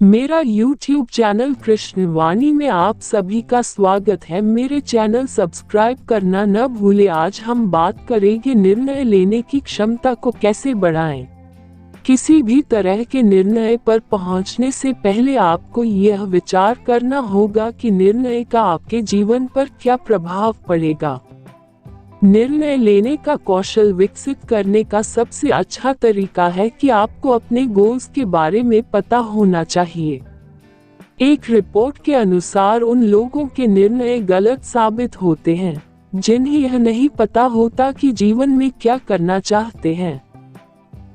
मेरा YouTube channel कृष्णवाणी में आप सभी का स्वागत है। मेरे चैनल सब्सक्राइब करना न भूलें। आज हम बात करेंगे निर्णय लेने की क्षमता को कैसे बढ़ाएं। किसी भी तरह के निर्णय पर पहुंचने से पहले आपको यह विचार करना होगा कि निर्णय का आपके जीवन पर क्या प्रभाव पड़ेगा। निर्णय लेने का कौशल विकसित करने का सबसे अच्छा तरीका है कि आपको अपने गोल्स के बारे में पता होना चाहिए। एक रिपोर्ट के अनुसार उन लोगों के निर्णय गलत साबित होते हैं जिन्हें यह नहीं पता होता कि जीवन में क्या करना चाहते हैं।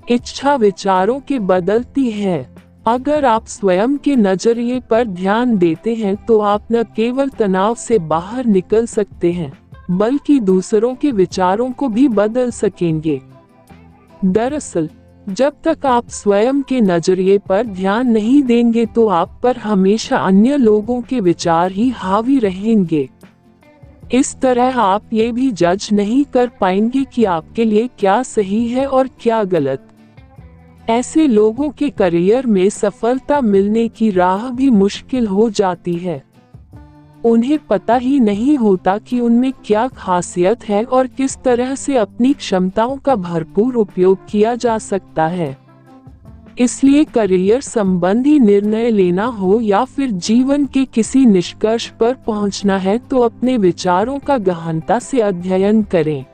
इच्छा विचारों के बदलती है। अगर आप स्वयं के नजरिए पर ध्यान देते हैं तो आप न केवल तनाव से बाहर निकल सकते हैं बल्कि दूसरों के विचारों को भी बदल सकेंगे। दरअसल, जब तक आप स्वयं के नजरिए पर ध्यान नहीं देंगे तो आप पर हमेशा अन्य लोगों के विचार ही हावी रहेंगे। इस तरह आप ये भी जज नहीं कर पाएंगे कि आपके लिए क्या सही है और क्या गलत। ऐसे लोगों के करियर में सफलता मिलने की राह भी मुश्किल हो जाती है। उन्हें पता ही नहीं होता कि उनमें क्या खासियत है और किस तरह से अपनी क्षमताओं का भरपूर उपयोग किया जा सकता है। इसलिए करियर संबंधी निर्णय लेना हो या फिर जीवन के किसी निष्कर्ष पर पहुंचना है तो अपने विचारों का गहनता से अध्ययन करें।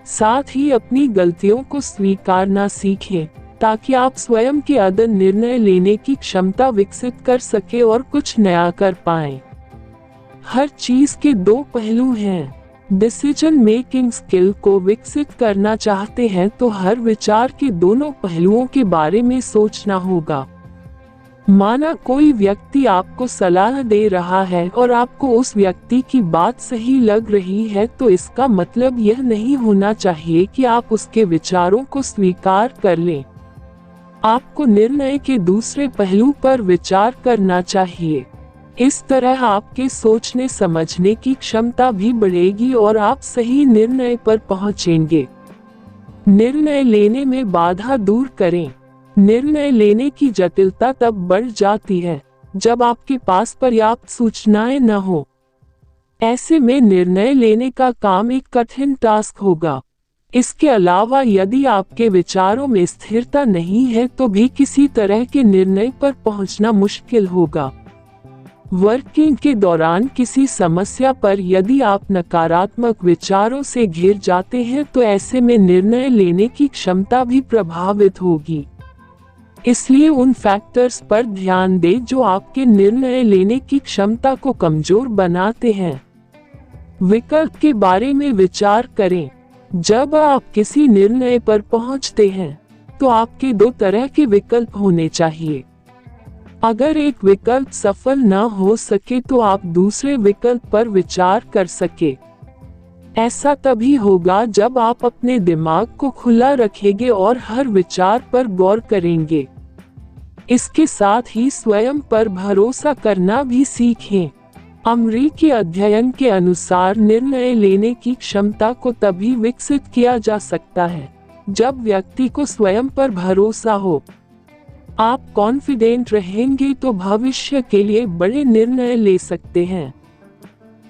साथ ही अपनी गलतियों को स्वीकारना सीखें ताकि आप स्वयं के अंदर निर्णय लेने की क्षमता विकसित कर सके और कुछ नया कर पाएं। हर चीज के दो पहलू हैं। डिसीजन मेकिंग स्किल को विकसित करना चाहते हैं तो हर विचार के दोनों पहलुओं के बारे में सोचना होगा। माना कोई व्यक्ति आपको सलाह दे रहा है और आपको उस व्यक्ति की बात सही लग रही है तो इसका मतलब यह नहीं होना चाहिए कि आप उसके विचारों को स्वीकार कर लें। आपको निर्णय के दूसरे पहलू पर विचार करना चाहिए। इस तरह आपके सोचने समझने की क्षमता भी बढ़ेगी और आप सही निर्णय पर पहुंचेंगे। निर्णय लेने में बाधा दूर करें। निर्णय लेने की जटिलता तब बढ़ जाती है जब आपके पास पर्याप्त सूचनाएं न हो। ऐसे में निर्णय लेने का काम एक कठिन टास्क होगा। इसके अलावा यदि आपके विचारों में स्थिरता नहीं है तो भी किसी तरह के निर्णय पर पहुंचना मुश्किल होगा। वर्किंग के दौरान किसी समस्या पर यदि आप नकारात्मक विचारों से घिर जाते हैं तो ऐसे में निर्णय लेने की क्षमता भी प्रभावित होगी। इसलिए उन फैक्टर्स पर ध्यान दें जो आपके निर्णय लेने की क्षमता को कमजोर बनाते हैं। विकल्प के बारे में विचार करें। जब आप किसी निर्णय पर पहुंचते हैं तो आपके दो तरह के विकल्प होने चाहिए। अगर एक विकल्प सफल न हो सके तो आप दूसरे विकल्प पर विचार कर सके। ऐसा तभी होगा जब आप अपने दिमाग को खुला रखेंगे और हर विचार पर गौर करेंगे। इसके साथ ही स्वयं पर भरोसा करना भी सीखें। अमेरिकी अध्ययन के अनुसार निर्णय लेने की क्षमता को तभी विकसित किया जा सकता है जब व्यक्ति को स्वयं पर भरोसा हो। आप कॉन्फिडेंट रहेंगे तो भविष्य के लिए बड़े निर्णय ले सकते हैं।